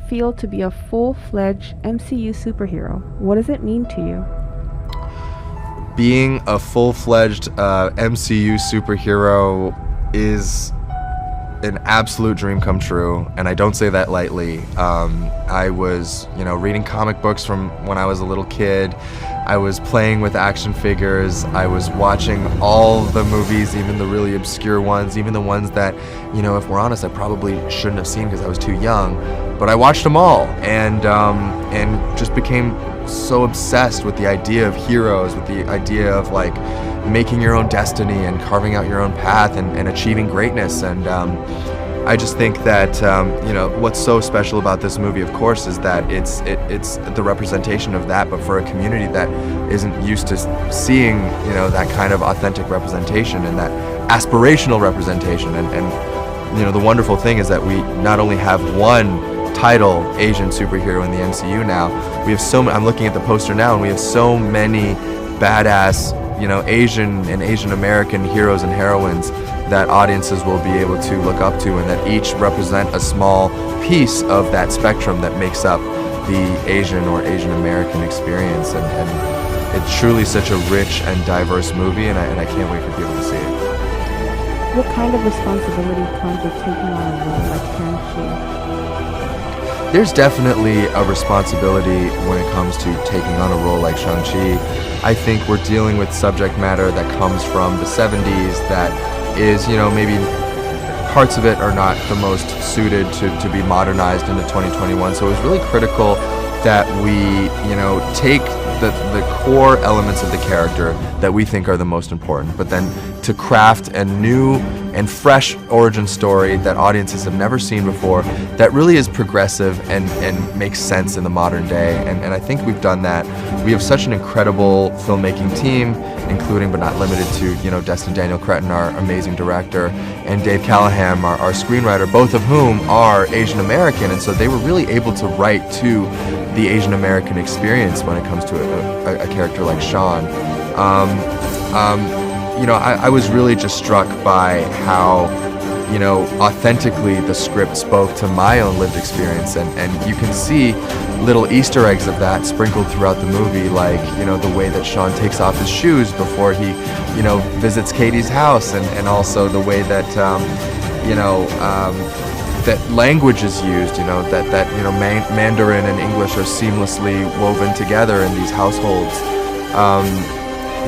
feel to be a full-fledged MCU superhero? What does it mean to you? Being a full-fledged MCU superhero is an absolute dream come true, and I don't say that lightly. I was, reading comic books from when I was a little kid. I was playing with action figures. I was watching all the movies, even the really obscure ones, even the ones that, if we're honest, I probably shouldn't have seen because I was too young. But I watched them all, and just became so obsessed with the idea of heroes, with the idea of like making your own destiny and carving out your own path and achieving greatness. And I just think that what's so special about this movie, of course, is that it's the representation of that, but for a community that isn't used to seeing that kind of authentic representation and that aspirational representation. And the wonderful thing is that we not only have one title Asian superhero in the MCU now, we have I'm looking at the poster now, and we have so many badass Asian and Asian American heroes and heroines that audiences will be able to look up to, and that each represent a small piece of that spectrum that makes up the Asian or Asian American experience. And it's truly such a rich and diverse movie, and I can't wait for people to see it. What kind of responsibility comes with taking on a role like Shang-Chi? There's definitely a responsibility when it comes to taking on a role like Shang-Chi. I think we're dealing with subject matter that comes from the 70s that is, maybe parts of it are not the most suited to be modernized into 2021. So it was really critical that we, take the core elements of the character that we think are the most important, but then to craft a new and fresh origin story that audiences have never seen before, that really is progressive and makes sense in the modern day. And I think we've done that. We have such an incredible filmmaking team, including but not limited to, Destin Daniel Cretton, our amazing director, and Dave Callahan, our screenwriter, both of whom are Asian American, and so they were really able to write to the Asian American experience when it comes to a character like Sean. I was really just struck by how, authentically the script spoke to my own lived experience, and you can see little Easter eggs of that sprinkled throughout the movie, like, the way that Sean takes off his shoes before he, visits Katie's house, and also the way that, that language is used, that Mandarin and English are seamlessly woven together in these households.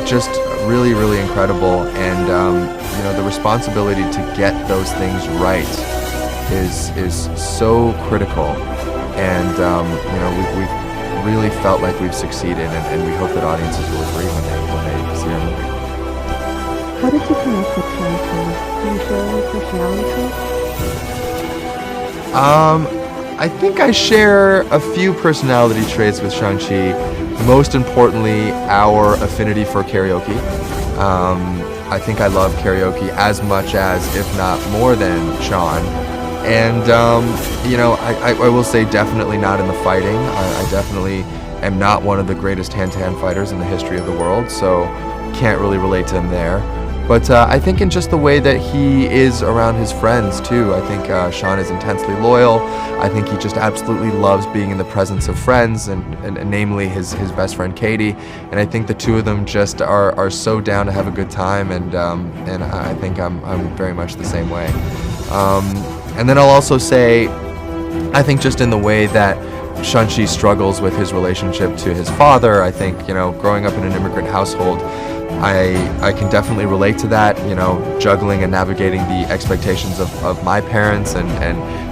Just really, really incredible, and the responsibility to get those things right is so critical, and we've really felt like we've succeeded, and we hope that audiences will agree when they see our movie. How did you connect with Shang-Chi? Can you share any personality traits? I think I share a few personality traits with Shang-Chi. Most importantly, our affinity for karaoke. I think I love karaoke as much as, if not more than, Sean. And, I will say definitely not in the fighting. I definitely am not one of the greatest hand-to-hand fighters in the history of the world, so can't really relate to him there. But I think in just the way that he is around his friends, too. I think Sean is intensely loyal. I think he just absolutely loves being in the presence of friends, and namely his best friend Katie. And I think the two of them just are so down to have a good time, and I think I'm very much the same way. And then I'll also say, I think just in the way that Shang-Chi struggles with his relationship to his father, I think, growing up in an immigrant household, I can definitely relate to that, juggling and navigating the expectations of my parents and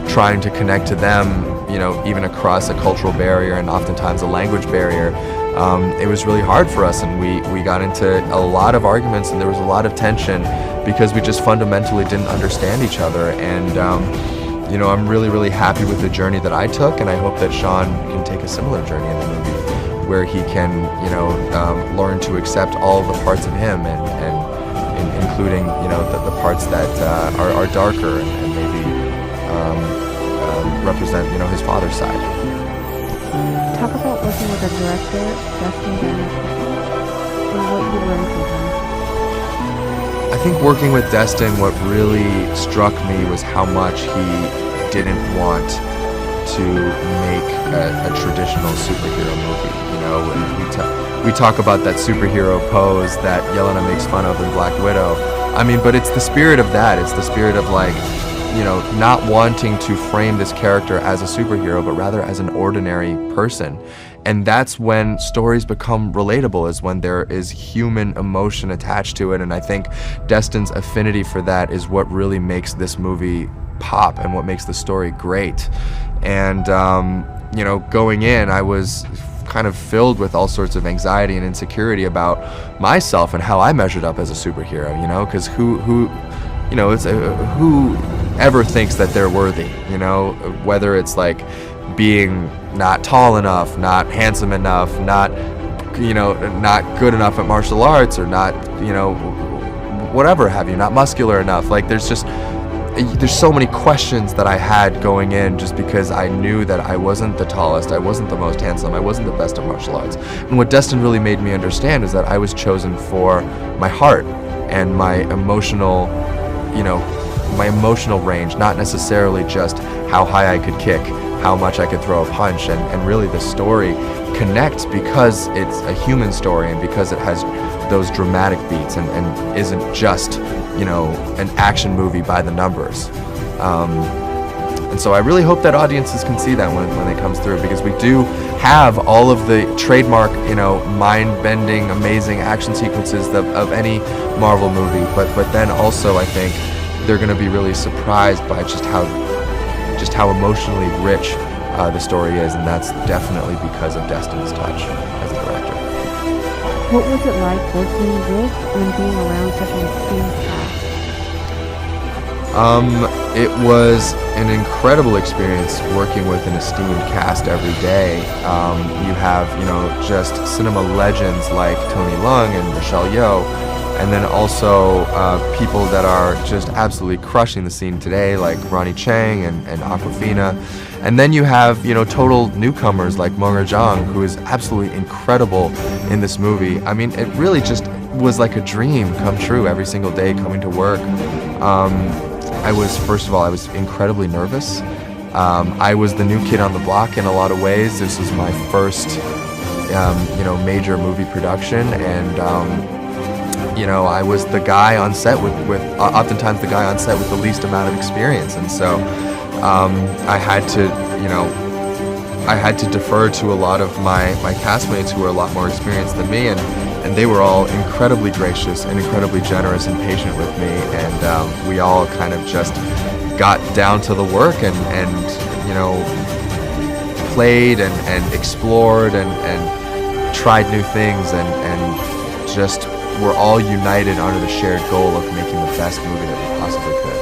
trying to connect to them, even across a cultural barrier and oftentimes a language barrier. It was really hard for us, and we got into a lot of arguments, and there was a lot of tension because we just fundamentally didn't understand each other. And I'm really, really happy with the journey that I took, and I hope that Sean can take a similar journey in the movie, where he can, learn to accept all of the parts of him, and including, the parts that are darker and maybe represent, his father's side. Talk about working with a director, Destin Daniel Cretton, and what you learned from him. I think working with Destin, what really struck me was how much he didn't want to make a traditional superhero movie. You know, and we talk about that superhero pose that Yelena makes fun of in Black Widow. I mean, but it's the spirit of that. It's the spirit of, like, you know, not wanting to frame this character as a superhero, but rather as an ordinary person. And that's when stories become relatable, is when there is human emotion attached to it. And I think Destin's affinity for that is what really makes this movie pop and what makes the story great. And, you know, going in, I was kind of filled with all sorts of anxiety and insecurity about myself and how I measured up as a superhero, you know, because who you know, it's who ever thinks that they're worthy, you know, whether it's like being not tall enough, not handsome enough, not, you know, not good enough at martial arts, or not, you know, whatever have you, not muscular enough. Like, there's so many questions that I had going in, just because I knew that I wasn't the tallest, I wasn't the most handsome, I wasn't the best at martial arts. And what Destin really made me understand is that I was chosen for my heart and my emotional, you know, my emotional range, not necessarily just how high I could kick, how much I could throw a punch. And really the story connects because it's a human story, and because it has those dramatic beats and isn't just, you know, an action movie by the numbers. And so I really hope that audiences can see that when it comes through, because we do have all of the trademark, you know, mind-bending, amazing action sequences of any Marvel movie, but then also I think they're going to be really surprised by just how emotionally rich the story is, and that's definitely because of Destin's touch as a director. What was it like working with and being around such an esteemed cast? It was an incredible experience working with an esteemed cast every day. You have, you know, just cinema legends like Tony Leung and Michelle Yeoh, and then also people that are just absolutely crushing the scene today, like Ronnie Chang and Awkwafina. And then you have, you know, total newcomers like Monger Jang, who is absolutely incredible in this movie. I mean, it really just was like a dream come true every single day coming to work. First of all, I was incredibly nervous. I was the new kid on the block in a lot of ways. This was my first, you know, major movie production, and you know, I was the guy on set with oftentimes the guy on set with the least amount of experience, and so I had to defer to a lot of my castmates who were a lot more experienced than me, and they were all incredibly gracious and incredibly generous and patient with me, and we all kind of just got down to the work and you know, played and explored and tried new things and just were all united under the shared goal of making the best movie that we possibly could.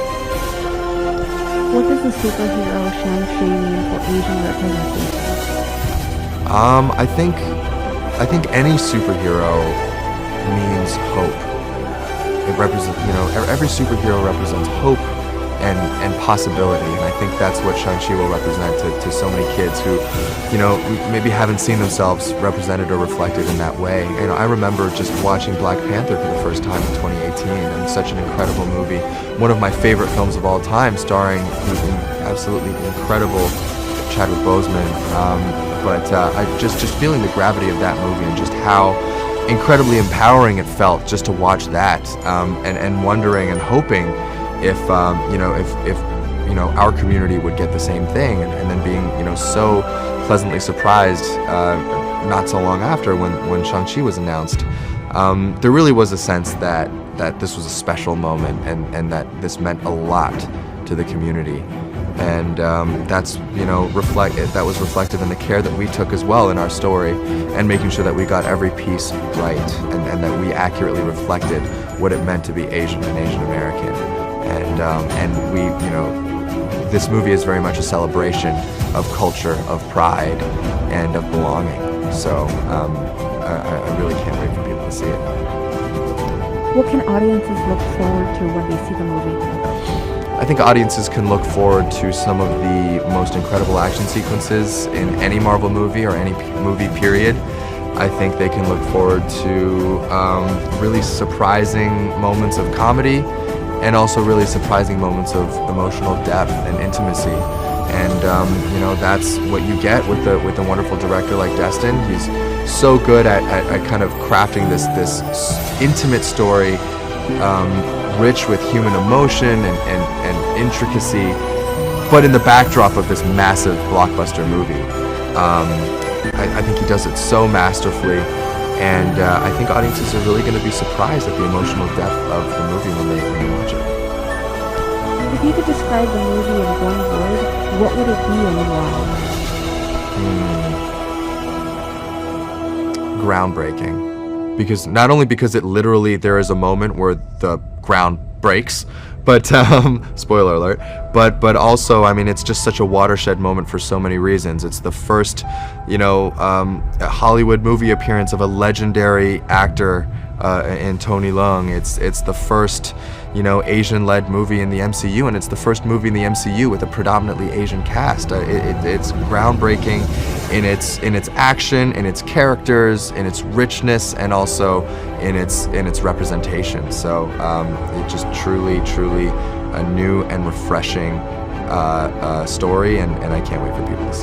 What does the superhero Shang-Chi mean for Asian representation? I think any superhero means hope. It represents, you know, every superhero represents hope and possibility, and I think that's what Shang-Chi will represent to so many kids who, you know, maybe haven't seen themselves represented or reflected in that way. You know, I remember just watching Black Panther for the first time in 2018, and such an incredible movie, one of my favorite films of all time, starring absolutely incredible Chadwick Boseman. But I just feeling the gravity of that movie and just how incredibly empowering it felt just to watch that, and wondering and hoping if you know, our community would get the same thing, and then being, you know, so pleasantly surprised not so long after when Shang-Chi was announced. There really was a sense that this was a special moment, and that this meant a lot to the community. And that's, you know, that was reflected in the care that we took as well in our story, and making sure that we got every piece right, and that we accurately reflected what it meant to be Asian and Asian American. And we, you know, this movie is very much a celebration of culture, of pride, and of belonging. So I really can't wait for people to see it. What can audiences look forward to when they see the movie? I think audiences can look forward to some of the most incredible action sequences in any Marvel movie or any movie period. I think they can look forward to really surprising moments of comedy, and also really surprising moments of emotional depth and intimacy. you know, that's what you get with a wonderful director like Destin. He's so good at kind of crafting this intimate story, rich with human emotion and intricacy, but in the backdrop of this massive blockbuster movie. I think he does it so masterfully, and I think audiences are really going to be surprised at the emotional depth of the movie when they watch it. If you could describe the movie in one word, what would it be and why? Groundbreaking. Because not only because it literally, there is a moment where the ground breaks, but spoiler alert, but also, I mean, it's just such a watershed moment for so many reasons. It's the first, you know, Hollywood movie appearance of a legendary actor in Tony Leung. It's the first, you know, Asian-led movie in the MCU, and it's the first movie in the MCU with a predominantly Asian cast. It's groundbreaking in its action, in its characters, in its richness, and also in its representation. So it just truly a new and refreshing story, and I can't wait for people to see it.